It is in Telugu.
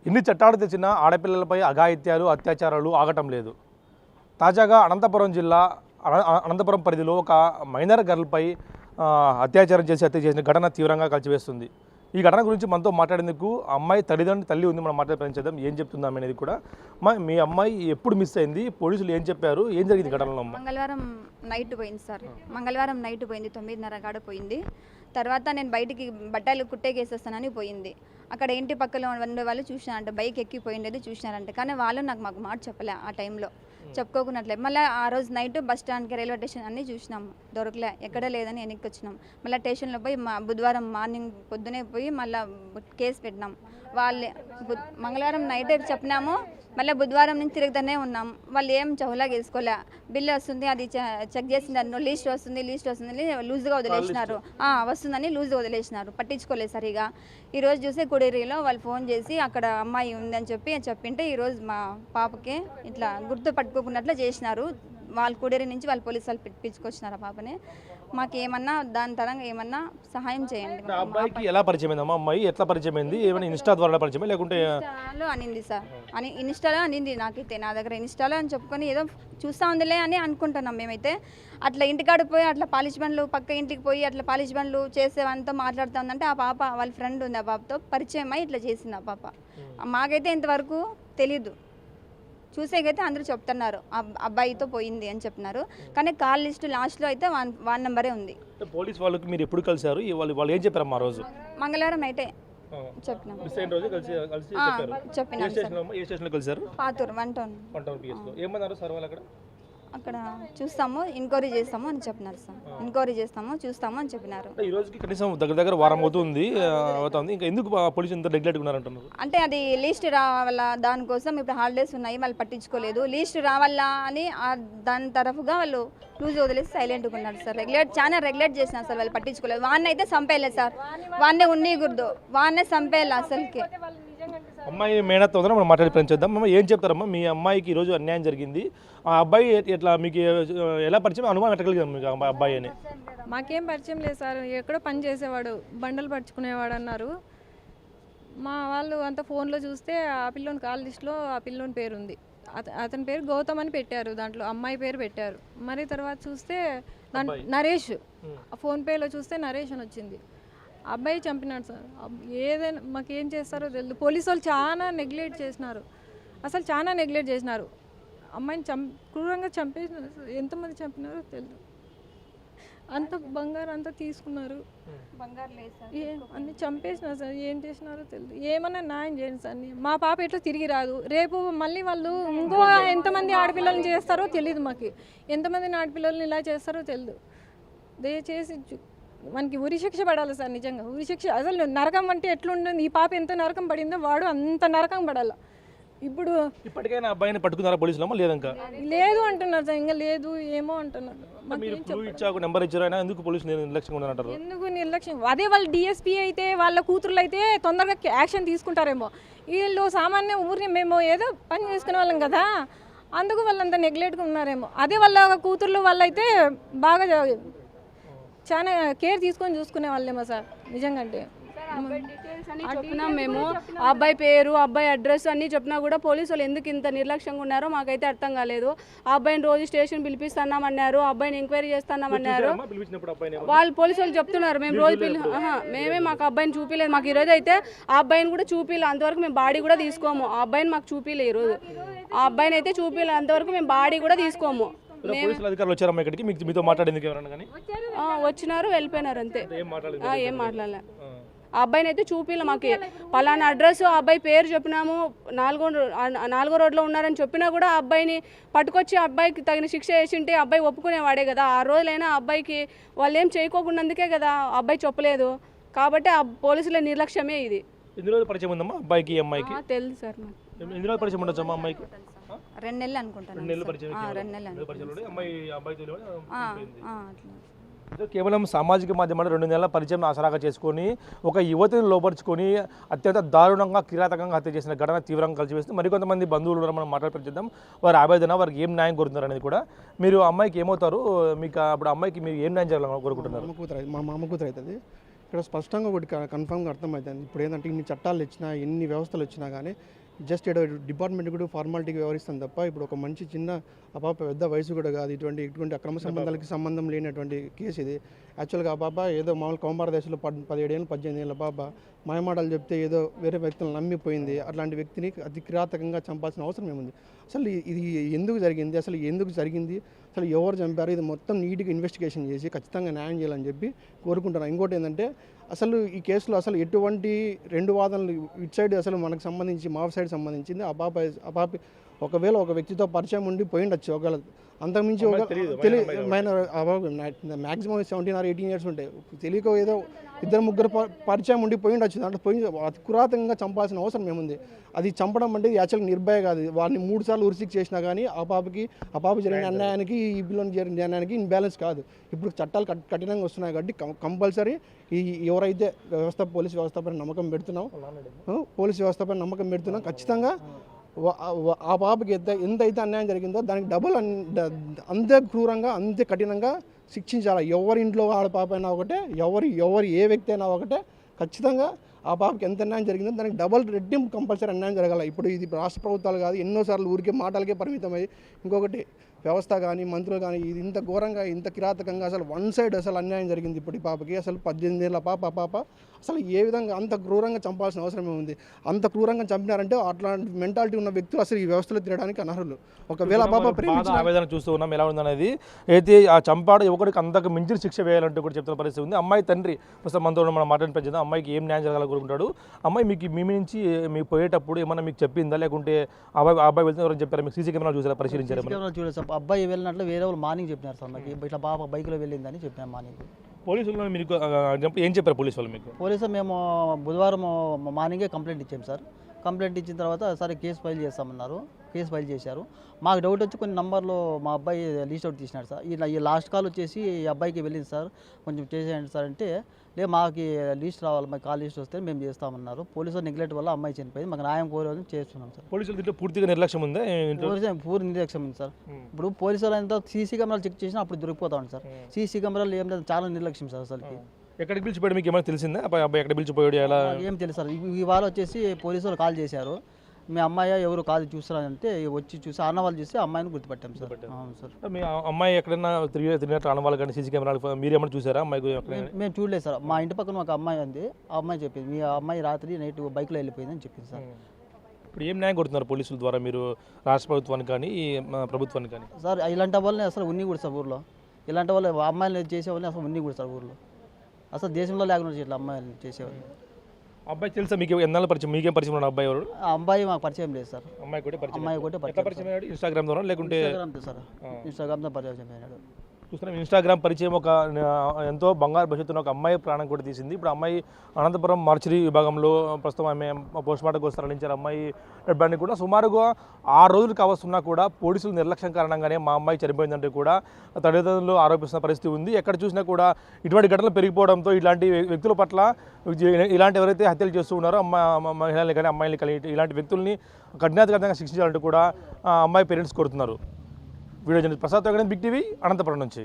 ఇన్ని చట్టాలు తెచ్చినా ఆడపిల్లలపై అఘాయిత్యాలు అత్యాచారాలు ఆగటం లేదు. తాజాగా అనంతపురం పరిధిలో ఒక మైనర్ గర్ల్పై అత్యాచారం చేసి హత్య చేసిన ఘటన తీవ్రంగా కలిచివేస్తుంది. ఈ ఘటన గురించి మనతో మాట్లాడేందుకు అమ్మాయి తల్లి ఉంది. మనం మాట్లాడే ప్రయత్నం చేద్దాం. ఏం చెప్తుందాం అనేది కూడా. మీ అమ్మాయి ఎప్పుడు మిస్ అయింది, పోలీసులు ఏం చెప్పారు, ఏం జరిగింది ఘటనలో? మంగళవారం నైట్ పోయింది సార్. మంగళవారం నైట్ పోయింది, 9:30 కాడ పోయింది. తర్వాత నేను బయటికి బట్టలు కుట్టేకేసేస్తానని పోయింది. అక్కడ ఇంటి పక్కలో ఉండే వాళ్ళు చూసినారంట, బైక్ ఎక్కిపోయిండేది చూసినారంట. కానీ వాళ్ళు మాకు మాట చెప్పలే. ఆ టైంలో చెప్పుకోకున్నట్లే. మళ్ళీ ఆ రోజు నైట్ బస్ స్టాండ్కి రైల్వే స్టేషన్ అన్నీ చూసినాము, దొరకలే, ఎక్కడ లేదని వెనక్కి వచ్చినాం. మళ్ళీ స్టేషన్లో పోయి బుధవారం మార్నింగ్ పొద్దునే పోయి మళ్ళీ కేసు పెట్టినాం. వాళ్ళే మంగళవారం నైట్ చెప్పినాము, మళ్ళీ బుధవారం నుంచి తిరుగుతూనే ఉన్నాం. వాళ్ళు ఏం చెవులాగా వేసుకోలే. బిల్లు వస్తుంది, అది చెక్ చేసింది, లిస్ట్ వస్తుంది లూజ్గా వదిలేసినారు. వస్తుందని లూజ్గా వదిలేసినారు, పట్టించుకోలేదు సరిగా. ఈరోజు చూస్తే కుడేరిలో వాళ్ళు ఫోన్ చేసి అక్కడ అమ్మాయి ఉందని చెప్పింటే ఈరోజు మా పాపకి ఇట్లా గుర్తు పట్టుకోకున్నట్లు చేసినారు. వాళ్ళు కుడేరి నుంచి వాళ్ళు పోలీసు వాళ్ళు పిలుచుకొచ్చినారు ఆ పాపని. మాకు ఏమన్నా దాని తరంగా ఏమన్నా సహాయం చేయండి. అబ్బాయికి ఎలా పరిచయం అయిందమ్మా? అమ్మాయి ఎట్లా పరిచయం అయింది? ఏమైనా ఇన్స్టా ద్వారా పరిచయం లేకుంటే? ఇన్స్టాలో అనింది సార్, ఇన్స్టాలో అనింది. నాకైతే నా దగ్గర ఇన్స్టాలో అని చెప్పుకొని ఏదో చూస్తూ ఉందిలే అని అనుకుంటున్నాం మేమైతే. అట్లా ఇంటికాడ పోయి అట్లా పాలిష్ బండ్లు పక్క ఇంటికి పోయి అట్లా పాలిష్ బండ్లు చేసేవంతా మాట్లాడుతూ ఉందంటే ఆ పాప వాళ్ళ ఫ్రెండ్ ఉంది, ఆ పాపతో పరిచయం అయ్యి ఇట్లా చేసింది ఆ పాప. మాకైతే ఇంతవరకు తెలీదు. చూసేకైతే అందరూ చెప్తున్నారు అబ్బాయితో పోయింది అని చెప్తున్నారు. కానీ కాల్ లిస్టు లాస్ట్లో అయితే వన్ నెంబరే ఉంది. పోలీస్ వాళ్ళకి మీరు ఎప్పుడు కలిసారు? వాళ్ళు ఏం చెప్పారు మా రోజు? మంగళవారం నైటే చెప్పినాం. పాతూరు 1 టౌన్. ఏమన్నారు సార్ వాళ్ళు? అక్కడ చూస్తాము, ఎంక్వైరీ చేస్తాము అని చెప్పినారు సార్. ఎంక్వైరీ చేస్తాము, చూస్తాము అని చెప్పినారు. ఈ రోజుకి కనీసం దగ్గర వారం అవుతుంది. ఇంకా ఎందుకు పోలీసు ఇంత నెగ్లెక్ట్ ఉన్నారంటున్నారు? అంటే అది లిస్ట్ రావాలా, దానికోసం ఇప్పుడు హాలిడేస్ ఉన్నాయి, వాళ్ళు పట్టించుకోలేదు. లిస్ట్ రావాలా అని దాని తరఫుగా వాళ్ళు లూజ్ వదిలేసి సైలెంట్గా ఉన్నారు సార్. చాలా రెగ్యులేట్ చేసినారు సార్, వాళ్ళు పట్టించుకోలేదు. వాడిని అయితే చంపేయలేదు సార్, వాడినే ఉన్నీకూడదు, వాడినే చంపేయాలి అసలుకి. అమ్మాయి మేనత్తో మనం మాట్లాడి ప్రయత్నిద్దాం. అమ్మ ఏం చెప్తారమ్మా? మీ అమ్మాయికి ఈరోజు అన్యాయం జరిగింది. ఆ అబ్బాయి ఎట్లా మీకు ఎలా పరిచయం, అనుమానం ఎట్టగలిగారు మీకు అబ్బాయి అని? మాకేం పరిచయం లేదు సార్, ఎక్కడో పని చేసేవాడు, బండలు పరుచుకునేవాడు అన్నారు. మా వాళ్ళు అంత ఫోన్లో చూస్తే ఆ పిల్లోని కాల్ లిస్ట్లో ఆ పిల్లోని పేరు ఉంది. అతని పేరు గౌతమ్ అని పెట్టారు, దాంట్లో అమ్మాయి పేరు పెట్టారు. మరి తర్వాత చూస్తే నరేష్, ఫోన్పేలో చూస్తే నరేష్ అని వచ్చింది. అబ్బాయి చంపినాడు సార్. ఏదైనా మాకేం చేస్తారో తెలియదు. పోలీసు వాళ్ళు చాలా నెగ్లెక్ట్ చేసినారు, అసలు చాలా నెగ్లెక్ట్ చేసినారు. అమ్మాయిని క్రూరంగా చంపేసినారు సార్. ఎంతమంది చంపినారో తెలియదు. అంత బంగారు అంతా తీసుకున్నారు, అన్నీ చంపేసినారు సార్. ఏం చేసినారో తెలియదు. ఏమన్నా న్యాయం చేయండి సార్. మా పాప ఎట్లా తిరిగి రాదు. రేపు మళ్ళీ వాళ్ళు ఇంకో ఎంతమంది ఆడపిల్లల్ని చేస్తారో తెలియదు. మాకు ఎంతమందిని ఆడపిల్లల్ని ఇలా చేస్తారో తెలియదు. దయచేసి మనకి ఉరి శిక్ష పడాలి సార్. నిజంగా ఉరి శిక్ష. అసలు నరకం అంటే ఎట్లుంటుంది, ఈ పాప ఎంత నరకం పడిందో వాడు అంత నరకం పడాలి. ఇప్పుడు ఇప్పటికైనా అబ్బాయిని పట్టుకున్నారా పోలీసులు? లేదు అంటున్నారు సార్, ఇంకా లేదు ఏమో అంటున్నారు. ఎందుకు నిర్లక్ష్యం? అదే వాళ్ళు డిఎస్పీ అయితే వాళ్ళ కూతుర్లు అయితే తొందరగా యాక్షన్ తీసుకుంటారేమో. వీళ్ళు సామాన్య ఊరిని మేము ఏదో పని చేసుకునే వాళ్ళం కదా, అందుకు వాళ్ళంతా నెగ్లెక్ట్గా ఉన్నారేమో. అదే వాళ్ళ కూతుర్లు వాళ్ళైతే బాగా చాలా కేర్ తీసుకొని చూసుకునే వాళ్ళేమో సార్. నిజంగా అంటే డీటెయిల్స్ అని చెప్పినాం మేము. అబ్బాయి పేరు, అబ్బాయి అడ్రస్ అన్నీ చెప్పినా కూడా పోలీసు వాళ్ళు ఎందుకు ఇంత నిర్లక్ష్యంగా ఉన్నారో మాకైతే అర్థం కాలేదు. ఆ అబ్బాయిని రోజు స్టేషన్ పిలిపిస్తున్నామన్నారు, అబ్బాయిని ఎంక్వైరీ చేస్తున్నామన్నారు. వాళ్ళు పోలీసు వాళ్ళు చెప్తున్నారు మేము రోజు మేమే మాకు అబ్బాయిని చూపిలేదు. మాకు ఈరోజు అయితే ఆ అబ్బాయిని కూడా చూపిలేదు. అంతవరకు మేము బాడీ కూడా తీసుకోము. ఆ అబ్బాయిని మాకు చూపిలే ఈరోజు. ఆ అబ్బాయిని అయితే చూపిలే, అంతవరకు మేము బాడీ కూడా తీసుకోము. వచ్చినారు, వెళ్ళిపోయినారు అంతే. ఏం మాట్లాడలే. ఆ అబ్బాయిని అయితే చూపిలే. మాకు పలానా అడ్రస్, ఆ అబ్బాయి పేరు చెప్పినాము, 4వ రోడ్లో ఉన్నారని చెప్పినా కూడా ఆ అబ్బాయిని పట్టుకొచ్చి అబ్బాయికి తగిన శిక్ష వేసింటే అబ్బాయి ఒప్పుకునేవాడే కదా. ఆ రోజులైనా అబ్బాయికి వాళ్ళు ఏం చేయకోకున్నందుకే కదా అబ్బాయి చెప్పలేదు. కాబట్టి ఆ పోలీసుల నిర్లక్ష్యమే ఇది. తెలుసు సార్. 2 నెలలు అనుకుంటాను. 2 నెలలు. కేవలం సామాజిక మాధ్యమాలు 2 నెలల పరిచయం ఆసరాగా చేసుకొని ఒక యువతిని లోపరుచుకొని అత్యంత దారుణంగా కిరాతకంగా హత్య చేసిన ఘటన తీవ్రంగా కలిసివేస్తుంది. మరికొంతమంది బంధువులు మనం మాట్లాడిద్దాం. వారి ఆవేదన, వారికి ఏం న్యాయం కోరుతున్నారు అనేది కూడా. మీరు అమ్మాయికి ఏమవుతారు? మీకు అప్పుడు అమ్మాయికి మీరు ఏం న్యాయం చేయాలని కోరుకుంటున్నారు? మా మామ కూతురు అవుతుంది. ఇక్కడ స్పష్టంగా ఒకటి కన్ఫామ్గా అర్థమవుతుంది. ఇప్పుడు ఏంటంటే ఇన్ని చట్టాలు వచ్చినా ఎన్ని వ్యవస్థలు వచ్చినా కానీ జస్ట్ ఏదో డిపార్ట్మెంట్ కూడా ఫార్మాలిటీకి వ్యవహరిస్తాం తప్ప ఇప్పుడు ఒక మంచి చిన్న పాప పెద్ద వయసు కూడా కాదు, ఇటువంటి అక్రమ సంబంధాలకి సంబంధం లేనటువంటి కేసు ఇది. యాక్చువల్గా ఆ పాప ఏదో మామూలు కౌమార దశలో 17 ఏళ్ళు 18 ఏళ్ళ పాప మాయమాటలు చెప్తే ఏదో వేరే వ్యక్తులను నమ్మిపోయింది. అట్లాంటి వ్యక్తిని అతి కిరాతకంగా చంపాల్సిన అవసరం ఏముంది? అసలు ఇది ఎందుకు జరిగింది, అసలు ఎవరు చంపారు, ఇది మొత్తం నీట్గా ఇన్వెస్టిగేషన్ చేసి ఖచ్చితంగా న్యాయం చేయాలని చెప్పి కోరుకుంటున్నాను. ఇంకోటి ఏంటంటే అసలు ఈ కేసులో అసలు ఎటువంటి 2 వాదనలు ఇటు సైడ్ అసలు మనకు సంబంధించి మా సైడ్ సంబంధించింది ఆ పాప ఒకవేళ ఒక వ్యక్తితో పరిచయం ఉండి పోయిండొచ్చు, ఒకవేళ అంతకుమించి తెలియదు మ్యాక్సిమం 17 or 18 years ఉంటాయి, తెలియక ఏదో 2-3 పరిచయం ఉండి పోయిండొచ్చు. దాంట్లో అతి కురాతంగా చంపాల్సిన అవసరం ఏముంది? అది చంపడం అంటే యాక్చువల్గా నిర్భయ కాదు. వారిని 3 సార్లు ఉరిశిక్ష చేసినా కానీ ఆ పాప జరిగిన అన్యాయానికి ఈ పిల్లలకి జరిగిన అన్యాయానికి ఇన్బ్యాలెన్స్ కాదు. ఇప్పుడు చట్టాలు కఠినంగా వస్తున్నాయి కాబట్టి కంపల్సరీ ఎవరైతే పోలీస్ వ్యవస్థ పైన నమ్మకం పెడుతున్నాం ఖచ్చితంగా ఆ పాపకి ఎంతైతే అన్యాయం జరిగిందో దానికి డబుల్ అంతే క్రూరంగా అంతే కఠినంగా శిక్షించాలి. ఎవరి ఇంట్లో ఆడ పాప అయినా ఒకటే, ఎవరి ఏ వ్యక్తి అయినా ఒకటే, ఖచ్చితంగా ఆ పాపకి ఎంత అన్యాయం జరిగిందో దానికి డబుల్ రెట్టింపు కంపల్సరీ అన్యాయం జరగాలి. ఇప్పుడు ఇది రాష్ట్ర ప్రభుత్వాలు కాదు, ఎన్నోసార్లు ఊరికే మాటలకే పరిమితమై ఇంకొకటి వ్యవస్థ కానీ మంత్రులు కానీ ఇది ఇంత ఘోరంగా ఇంత కిరాతకంగా అసలు వన్ సైడ్ అసలు అన్యాయం జరిగింది. ఇప్పుడు ఈ పాపకి అసలు 18 ఏళ్ళ పాప అసలు ఏ విధంగా అంత క్రూరంగా చంపాల్సిన అవసరం ఏముంది? అంత క్రూరంగా చంపినారంటే అట్లాంటి మెంటాలిటీ ఉన్న వ్యక్తులు అసలు ఈ వ్యవస్థలో తిరగడానికి అనర్హులు. ఒకవేళ పాప ప్రేమించిన ఆవేదన చూస్తూ ఉన్నాం ఎలా ఉందనేది. అయితే ఆ చంపాడు యువకుడికి అంతకు మించిన శిక్ష వేయాలంటూ కూడా చెప్తున్న పరిస్థితి ఉంది. అమ్మాయి తండ్రి ప్రస్తుతం మనతో మనం మాట్లాడిన పెంచుదాం. అమ్మాయికి ఏం న్యాయం జరగాలని కోరుకుంటాడు. అమ్మాయి మీ నుంచి మీకు పోయేటప్పుడు ఏమన్నా మీకు చెప్పిందా, లేకుంటే అబ్బాయి వెళ్తున్న ఎవరైనా చెప్పారా? మీకు సీసీ కెమెరా చూసారా, పరిశీలించారా? చూడలేదు సార్, అబ్బాయి వెళ్ళినట్లు వేరే వాళ్ళు మార్నింగ్ చెప్పినారు సార్ మాకు, ఇట్లా బాబా బైక్లో వెళ్ళిందని చెప్పినారు మార్నింగ్. పోలీసులు మీకు ఏం చెప్పారు పోలీసు వాళ్ళు మీకు? పోలీసు మేము బుధవారం మార్నింగే కంప్లైంట్ ఇచ్చాము సార్. కంప్లైంట్ ఇచ్చిన తర్వాత సరే కేసు ఫైల్ చేస్తామన్నారు, కేసు ఫైల్ చేశారు. మాకు డౌట్ వచ్చి కొన్ని నంబర్లో మా అబ్బాయి లీస్ట్ అవుట్ తీసినాడు సార్. ఈ లాస్ట్ కాల్ వచ్చేసి ఈ అబ్బాయికి వెళ్ళింది సార్, కొంచెం చేసేయండి సార్ అంటే లేదు మాకు లీస్ట్ రావాలి, మాకు కాల్ లీస్ట్ వస్తే మేము చేస్తామన్నారు. పోలీసులు నెగ్లెక్ట్ వల్ల అమ్మాయి చనిపోయింది. మాకు న్యాయం కోరేదని చేస్తున్నాం సార్. పోలీసులు దీంట్లో పూర్తిగా నిర్లక్ష్యం ఉందా? పూర్తి నిర్లక్ష్యం ఉంది సార్. ఇప్పుడు పోలీసులు అంతా సీసీ కెమెరాలు చెక్ చేసినా అప్పుడు దొరికిపోతా ఉంది సార్. సీసీ కెమెరాలు ఏం లేదు, చాలా నిర్లక్ష్యం సార్ అసలుకి. ఎక్కడికి పిలిచిపోయాడు మీకు ఏమైనా తెలిసిందా? అబ్బాయి ఎక్కడ పిలిచిపోయాడు ఎలా? ఏం తెలుసు సార్. ఇవాళ వచ్చేసి పోలీసులు కాల్ చేశారు, మీ అమ్మాయి ఎవరు కాదు చూస్తారంటే వచ్చి చూసి ఆనవాళ్ళు చూసి అమ్మాయిని గుర్తుపట్టాం సార్. అవును సార్. మీ అమ్మాయి ఎక్కడైనా తిరిగినట్టు ఆనవాళ్ళు కానీ సీసీ కెమెరాలు మీరు ఏమైనా చూసారా అమ్మాయి? మేము చూడలేదు సార్. మా ఇంటి పక్కన ఒక అమ్మాయి ఉంది, ఆ అమ్మాయి చెప్పింది మీ అమ్మాయి రాత్రి నైట్ బైక్లో వెళ్ళిపోయిందని చెప్పింది సార్. ఇప్పుడు ఏం న్యాయం కొడుతున్నారు పోలీసుల ద్వారా మీరు రాష్ట్ర ప్రభుత్వానికి కానీ ప్రభుత్వానికి కానీ? సార్ ఇలాంటి వాళ్ళని అసలు ఉన్ని కూడా సార్ ఊర్లో, ఇలాంటి వాళ్ళు అమ్మాయిలు చేసేవాళ్ళని అసలు ఉన్ని కూడా సార్ ఊర్లో, అసలు దేశంలో లేకుండా ఇట్లా అమ్మాయిలు చేసేవాళ్ళు. అబ్బాయి తెలుసా మీకు? ఎన్నాళ్ళ పరిచయం? మీకేం పరిచయం ఉన్న అబ్బాయి ఎవరు? ఆ అబ్బాయి మాకు పరిచయం లేదు సార్. అమ్మాయి కూడా పరిచయం ఇన్స్టాగ్రామ్ ద్వారా లేకుంటే ఇన్స్టాగ్రామ్తో పరిచయం అయినాడు. చూస్తున్నాం ఇన్స్టాగ్రామ్ పరిచయం ఒక ఎంతో బంగారు భవిష్యత్తున్న ఒక అమ్మాయి ప్రాణం కూడా తీసింది. ఇప్పుడు అమ్మాయి అనంతపురం మార్చిరీ విభాగంలో ప్రస్తుతం ఆమె పోస్ట్మార్టంకి వస్తారు తరలించారు. అమ్మాయి డెడ్ బాడీని కూడా సుమారుగా 6 రోజులు కావస్తున్నా కూడా పోలీసులు నిర్లక్ష్యం కారణంగానే మా అమ్మాయి చనిపోయిందంటే కూడా తల్లిదండ్రులు ఆరోపిస్తున్న పరిస్థితి ఉంది. ఎక్కడ చూసినా కూడా ఇటువంటి ఘటనలు పెరిగిపోవడంతో ఇలాంటి వ్యక్తుల పట్ల ఇలాంటి ఎవరైతే హత్యలు చేస్తూ ఉన్నారో మహిళల్ని కానీ అమ్మాయిని కానీ ఇలాంటి వ్యక్తుల్ని కఠినాధికంగా శిక్షించాలంటూ కూడా అమ్మాయి పేరెంట్స్ కోరుతున్నారు. Video journalist Prasad Big TV Anantapuram నుంచి.